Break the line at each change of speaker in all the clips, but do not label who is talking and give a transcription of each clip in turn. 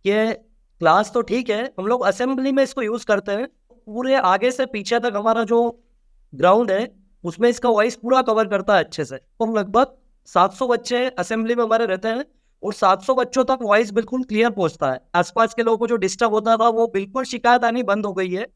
कि क्लास तो ठीक है, हम लोग असेंबली में इसको यूज़ करते हैं। पूरे आगे से पीछे तक हमारा जो ग्राउंड है, उसमें इसका वॉइस पूरा कवर करता है अच्छे से। तो हम लगभग 700 बच्चे असेंबली में हमारे रहते हैं और 700 बच्चों तक वॉइस बिल्कुल क्लियर पहुंचता है। आसपास के लोगों को जो डिस्टर्ब होता था, वो बिल्कुल शिकायत आनी बंद हो गई है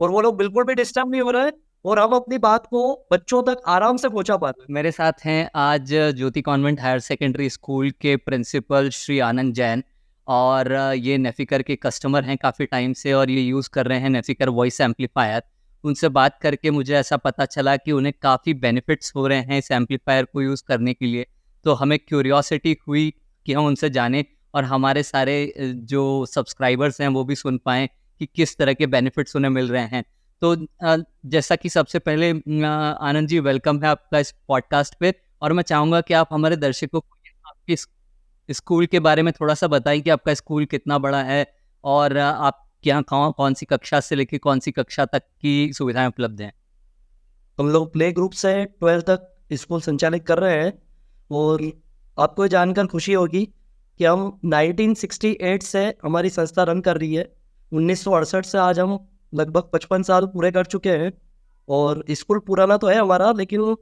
और वो लोग बिल्कुल भी डिस्टर्ब नहीं हो रहे हैं और हम अपनी बात को बच्चों तक आराम से पहुंचा पाते हैं।
मेरे साथ हैं आज ज्योति कॉन्वेंट हायर सेकेंडरी स्कूल के प्रिंसिपल श्री आनंद जैन। और ये नेफिकर के कस्टमर हैं काफ़ी टाइम से और ये यूज़ कर रहे हैं नेफिकर वॉइस एम्पलीफायर। उनसे बात करके मुझे ऐसा पता चला कि उन्हें काफ़ी बेनिफिट्स हो रहे हैं इस एम्पलीफायर को यूज़ करने के लिए। तो हमें क्यूरियोसिटी हुई कि हम उनसे जानें और हमारे सारे जो सब्सक्राइबर्स हैं वो भी सुन पाएँ कि किस तरह के बेनिफिट्स उन्हें मिल रहे हैं। तो जैसा कि सबसे पहले आनंद जी, वेलकम है आपका इस पॉडकास्ट पे। और मैं चाहूँगा कि आप हमारे दर्शकों को आपके स्कूल के बारे में थोड़ा सा बताइए कि आपका स्कूल कितना बड़ा है और आपके यहाँ कौन सी कक्षा से लेकर कौन सी कक्षा तक की सुविधाएं उपलब्ध हैं।
हम लोग प्ले ग्रुप से 12th तक स्कूल संचालित कर रहे हैं और आपको ये जानकर खुशी होगी कि हम 1968 से हमारी संस्था रन कर रही है। 1968 से आज हम लगभग 55 साल पूरे कर चुके हैं और स्कूल पुराना तो है हमारा, लेकिन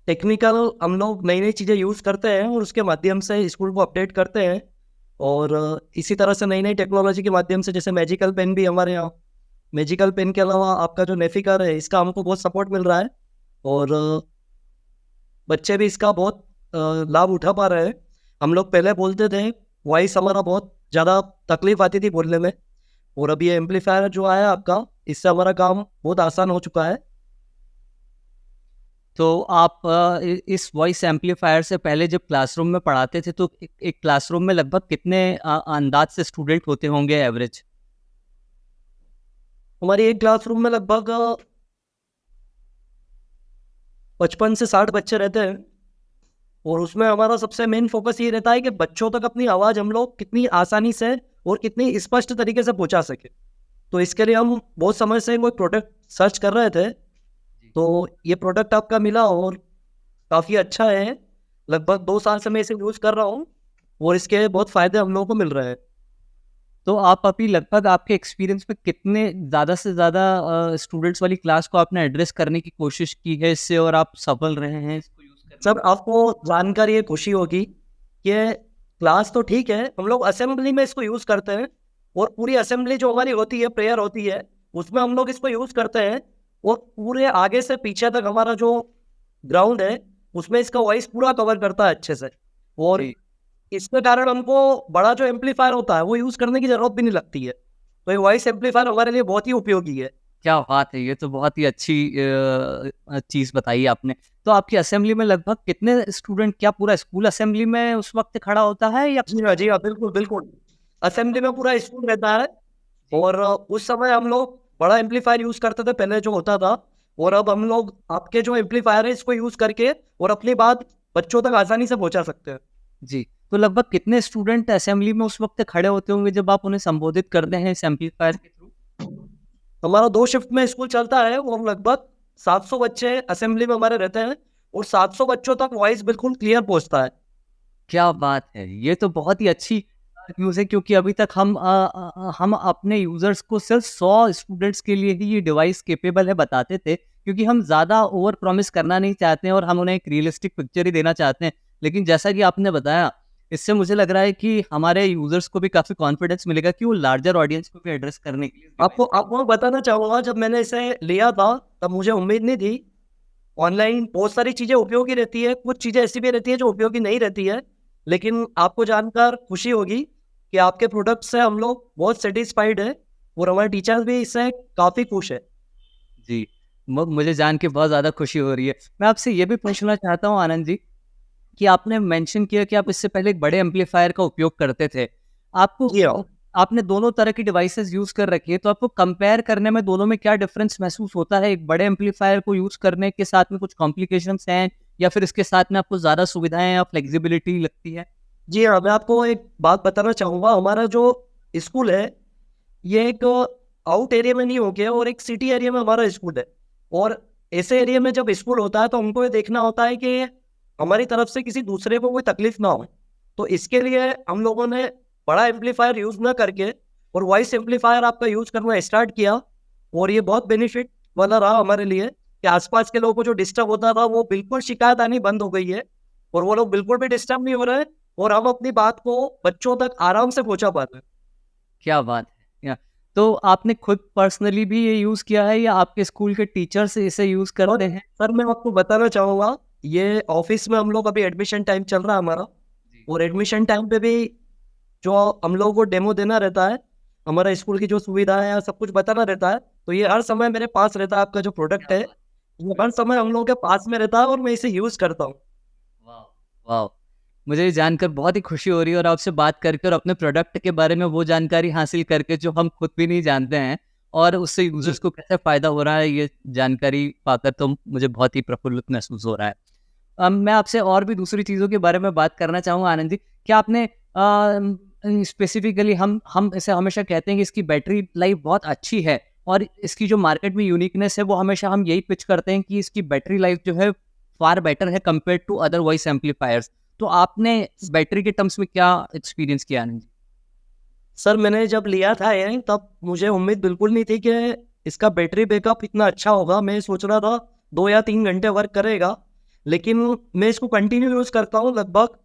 टेक्निकल हम लोग नई नई चीज़ें यूज़ करते हैं और उसके माध्यम से स्कूल को अपडेट करते हैं। और इसी तरह से नई नई टेक्नोलॉजी के माध्यम से, जैसे मैजिकल पेन भी हमारे यहाँ, मैजिकल पेन के अलावा आपका जो नेफिकर है, इसका हमको बहुत सपोर्ट मिल रहा है और बच्चे भी इसका बहुत लाभ उठा पा रहे हैं। हम लोग पहले बोलते थे, वॉइस हमारा बहुत ज़्यादा तकलीफ आती थी बोलने में, और अभी ये एम्पलीफायर जो आया आपका, इससे हमारा काम बहुत आसान हो चुका है।
तो आप इस वॉइस एम्पलीफायर से पहले जब क्लासरूम में पढ़ाते थे तो एक क्लासरूम में लगभग कितने अंदाज से स्टूडेंट होते होंगे एवरेज।
हमारी एक क्लासरूम में लगभग 55 से 60 बच्चे रहते हैं और उसमें हमारा सबसे मेन फोकस ये रहता है कि बच्चों तक अपनी आवाज़ हम लोग कितनी आसानी से और कितनी स्पष्ट तरीके से पहुंचा सके। तो इसके लिए हम बहुत समय से कोई प्रोडक्ट सर्च कर रहे थे, तो ये प्रोडक्ट आपका मिला और काफ़ी अच्छा है। लगभग 2 साल से मैं इसे यूज़ कर रहा हूँ और इसके बहुत फ़ायदे हम लोगों को मिल रहे हैं।
तो आप अभी लगभग आपके एक्सपीरियंस में कितने ज़्यादा से ज़्यादा स्टूडेंट्स वाली क्लास को आपने एड्रेस करने की कोशिश की है इससे, और आप सफल रहे हैं इसको यूज़ करने
सब आपको जानकर ये खुशी होगी कि क्लास तो ठीक है, हम लोग असेंबली में इसको यूज़ करते हैं और पूरी असेंबली जो हमारी होती है, प्रेयर होती है, उसमें हम लोग इसको यूज़ करते हैं और पूरे आगे से पीछे तक हमारा जो ग्राउंड है, उसमें इसका वॉइस पूरा कवर करता है अच्छे से। और
जी।
इसके कारण हमको बड़ा जो एम्पलीफायर होता है, वो यूज़ करने की ज़रूरत भी नहीं लगती है। तो ये वॉइस एम्पलीफायर हमारे लिए बहुत ही उपयोगी है।
क्या बात है, ये तो बहुत ही अच्छी चीज़ बताई आपने। तो आपकी असेंबली में लगभग कितने स्टूडेंट, क्या पूरा स्कूल असेंबली में उस वक्त खड़ा होता है या।
जी हाँ, बिल्कुल, बिल्कुल। असेंबली में पूरा स्कूल रहता है
जी।
और उस समय हम लोग बड़ा एम्पलीफायर यूज़ करते थे पहले जो होता था, और अब हम लोग आपके जो एम्पलीफायर है, इसको यूज़ करके और अपनी बात बच्चों तक आसानी से पहुँचा सकते हैं।
जी। तो लगभग कितने स्टूडेंट असेंबली में उस वक्त खड़े होते होंगे जब आप उन्हें संबोधित करते हैं इस एम्पलीफायर के थ्रू।
हमारा 2 शिफ्ट में स्कूल चलता है, वो हम लगभग 700 बच्चे असेंबली में हमारे रहते हैं और 700 बच्चों तक वॉइस बिल्कुल क्लियर पहुँचता है।
क्या बात है! ये तो बहुत ही अच्छी न्यूज़ है, क्योंकि अभी तक हम अपने यूज़र्स को सिर्फ़ 100 स्टूडेंट्स के लिए ही ये डिवाइस कैपेबल है बताते थे, क्योंकि हम ज़्यादा ओवर प्रॉमिस करना नहीं चाहते हैं और हम उन्हें एक रियलिस्टिक पिक्चर ही देना चाहते हैं। लेकिन जैसा कि आपने बताया, इससे मुझे लग रहा है कि हमारे यूज़र्स को भी काफ़ी कॉन्फिडेंस मिलेगा कि वो लार्जर ऑडियंस को भी एड्रेस करने के लिए इस डिवाइस
आपको बताना चाहूँगा, जब मैंने इसे लिया था, तब मुझे उम्मीद नहीं थी। ऑनलाइन बहुत सारी चीज़ें उपयोगी रहती है, कुछ चीज़ें ऐसी भी रहती है जो उपयोगी नहीं रहती है। लेकिन आपको जानकर खुशी होगी कि आपके प्रोडक्ट से हम लोग बहुत सैटिस्फाइड हैं और हमारे टीचर्स भी इससे काफ़ी खुश है।
जी। मुझे जान के बहुत ज़्यादा खुशी हो रही है। मैं आपसे ये भी पूछना चाहता हूँ आनंद जी, कि आपने मेंशन किया कि आप इससे पहले एक बड़े एम्पलीफायर का उपयोग करते थे। आपको
जी हाँ।
आपने दोनों तरह की डिवाइसेज़ यूज़ कर रखी है, तो आपको कंपेयर करने में दोनों में क्या डिफरेंस महसूस होता है? एक बड़े एम्पलीफायर को यूज़ करने के साथ में कुछ कॉम्प्लिकेशंस हैं, या फिर इसके साथ में आपको ज़्यादा सुविधाएँ या फ्लेक्सिबिलिटी लगती है?
जी हाँ, मैं आपको एक बात बताना चाहूँगा। हमारा जो स्कूल है, ये एक आउट एरिया में नहीं हो गया और एक सिटी एरिया में हमारा स्कूल है। और ऐसे एरिया में जब स्कूल होता है, तो हमको ये देखना होता है कि हमारी तरफ से किसी दूसरे को कोई तकलीफ ना हो। तो इसके लिए हम लोगों ने बड़ा एम्पलीफायर यूज ना करके और वॉइस एम्पलीफायर आपका यूज करना स्टार्ट किया, और ये बहुत बेनिफिट वाला रहा हमारे लिए कि आसपास के लोगों को जो डिस्टर्ब होता था वो बिल्कुल शिकायत आनी बंद हो गई है, और वो लोग बिल्कुल भी डिस्टर्ब नहीं हो रहे हैं, और हम अपनी बात को बच्चों तक आराम से पहुंचा पाते हैं।
क्या बात है। तो आपने खुद पर्सनली भी ये यूज़ किया है या आपके स्कूल के टीचर्स इसे यूज़
और
करते हैं?
सर मैं आपको बताना चाहूंगा, ये ऑफिस में हम लोग अभी एडमिशन टाइम चल रहा है हमारा,
जी।
और एडमिशन टाइम पे भी जो हम लोगों को डेमो देना रहता है, हमारा स्कूल की जो सुविधा है सब कुछ बताना रहता है, तो ये हर समय मेरे पास रहता है। आपका जो प्रोडक्ट
क्या
है
बात
ये हर समय हम लोगों के पास में रहता है, और मैं इसे यूज करता हूँ।
वाह! वाह! मुझे ये जानकर बहुत ही खुशी हो रही है और आपसे बात करके और अपने प्रोडक्ट के बारे में वो जानकारी हासिल करके जो हम खुद भी नहीं जानते हैं, और उससे यूज़र्स को कैसे फ़ायदा हो रहा है, ये जानकारी पाकर तो मुझे बहुत ही प्रफुल्लित महसूस हो रहा है। मैं आपसे और भी दूसरी चीज़ों के बारे में बात करना चाहूँगा आनंद जी। क्या आपने स्पेसिफ़िकली हम इसे हमेशा कहते हैं कि इसकी बैटरी लाइफ़ बहुत अच्छी है, और इसकी जो मार्केट में यूनिकनेस है वो हमेशा हम यही पिच करते हैं कि इसकी बैटरी लाइफ़ जो है फार बेटर है compared to other voice amplifiers. तो आपने बैटरी के टर्म्स में क्या एक्सपीरियंस किया आनंद जी?
सर मैंने जब लिया था ये, तब मुझे उम्मीद बिल्कुल नहीं थी कि इसका बैटरी बैकअप इतना अच्छा होगा। मैं सोच रहा था 2 या 3 घंटे वर्क करेगा, लेकिन मैं इसको कंटिन्यू यूज़ करता हूँ, लगभग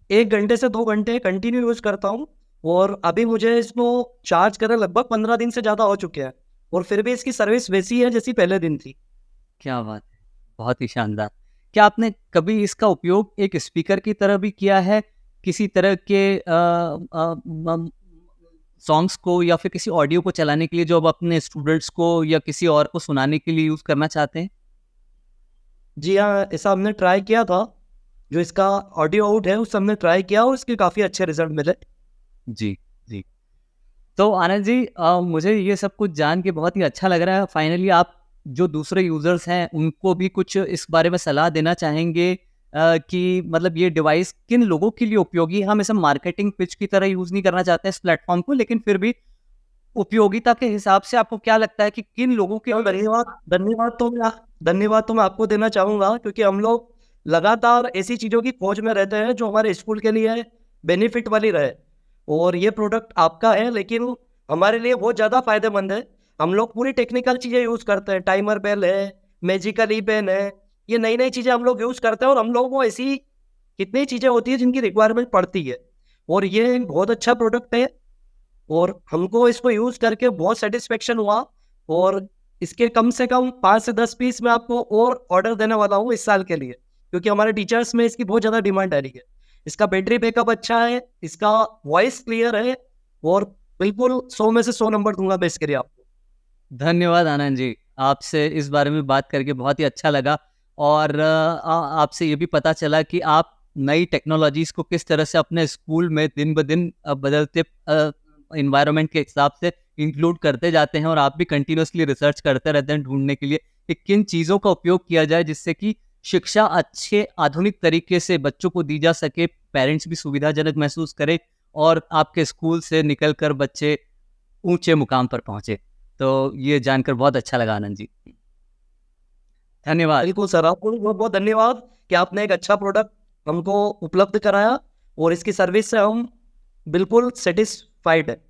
1 घंटे से 2 घंटे कंटिन्यू यूज़ करता हूँ, और अभी मुझे इसको चार्ज करे लगभग 15 दिन से ज़्यादा हो चुके हैं, और फिर भी इसकी सर्विस वैसी है जैसी पहले दिन थी।
क्या बात है! बहुत ही शानदार। क्या आपने कभी इसका उपयोग एक स्पीकर की तरह भी किया है? किसी तरह के सॉन्ग्स को या फिर किसी ऑडियो को चलाने के लिए जो आप अपने स्टूडेंट्स को या किसी और को सुनाने के लिए यूज़ करना चाहते हैं?
जी हाँ, ऐसा हमने ट्राई किया था। जो इसका ऑडियो आउट है उसे हमने ट्राई किया, और इसके काफ़ी अच्छे रिजल्ट मिले।
जी, जी। तो आनंद जी, मुझे ये सब कुछ जान के बहुत ही अच्छा लग रहा है। फाइनली आप जो दूसरे यूज़र्स हैं उनको भी कुछ इस बारे में सलाह देना चाहेंगे कि मतलब ये डिवाइस किन लोगों के लिए उपयोगी है? हम इसे मार्केटिंग पिच की तरह यूज़ नहीं करना चाहते हैं इस प्लेटफ़ॉर्म को, लेकिन फिर भी उपयोगिता के हिसाब से आपको क्या लगता है कि किन लोगों के
तो
लिए
धन्यवाद तो मैं आपको देना चाहूँगा, क्योंकि हम लोग लगातार ऐसी चीज़ों की खोज में रहते हैं जो हमारे स्कूल के लिए बेनिफिट वाली रहे, और ये प्रोडक्ट आपका है लेकिन हमारे लिए बहुत ज़्यादा फ़ायदेमंद है। हम लोग पूरी टेक्निकल चीज़ें यूज़ करते हैं, टाइमर बेल है, मैजिकल ई पेन है, ये नई-नई चीज़ें हम लोग यूज़ करते हैं, और हम लोगों को ऐसी कितनी चीज़ें होती हैं जिनकी रिक्वायरमेंट पड़ती है, और ये एक बहुत अच्छा प्रोडक्ट है, और हमको इसको यूज़ करके बहुत सेटिस्फेक्शन हुआ, और इसके कम से कम 5 से 10 पीस मैं आपको और ऑर्डर देने वाला हूँ इस साल के लिए, क्योंकि हमारे टीचर्स में इसकी बहुत ज़्यादा डिमांड आ रही है। इसका बैटरी बैकअप अच्छा है, इसका वॉइस क्लियर है, और बिल्कुल 100 में से 100 नंबर दूँगा मैं इसके लिए आपको।
धन्यवाद आनंद जी। आपसे इस बारे में बात करके बहुत ही अच्छा लगा, और आपसे ये भी पता चला कि आप नई टेक्नोलॉजीज़ को किस तरह से अपने स्कूल में दिन ब दिन बदलते एनवायरनमेंट के हिसाब से इंक्लूड करते जाते हैं, और आप भी कंटिन्यूअसली रिसर्च करते रहते हैं ढूँढने के लिए कि किन चीज़ों का उपयोग किया जाए जिससे कि शिक्षा अच्छे आधुनिक तरीके से बच्चों को दी जा सके, पेरेंट्स भी सुविधाजनक महसूस करें, और आपके स्कूल से निकल कर बच्चे ऊँचे मुकाम पर पहुँचे। तो ये जानकर बहुत अच्छा लगा आनंद जी। धन्यवाद।
बिल्कुल सर, आपको भी बहुत-बहुत धन्यवाद कि आपने एक अच्छा प्रोडक्ट हमको उपलब्ध कराया, और इसकी सर्विस से हम बिल्कुल सैटिस्फाइड हैं।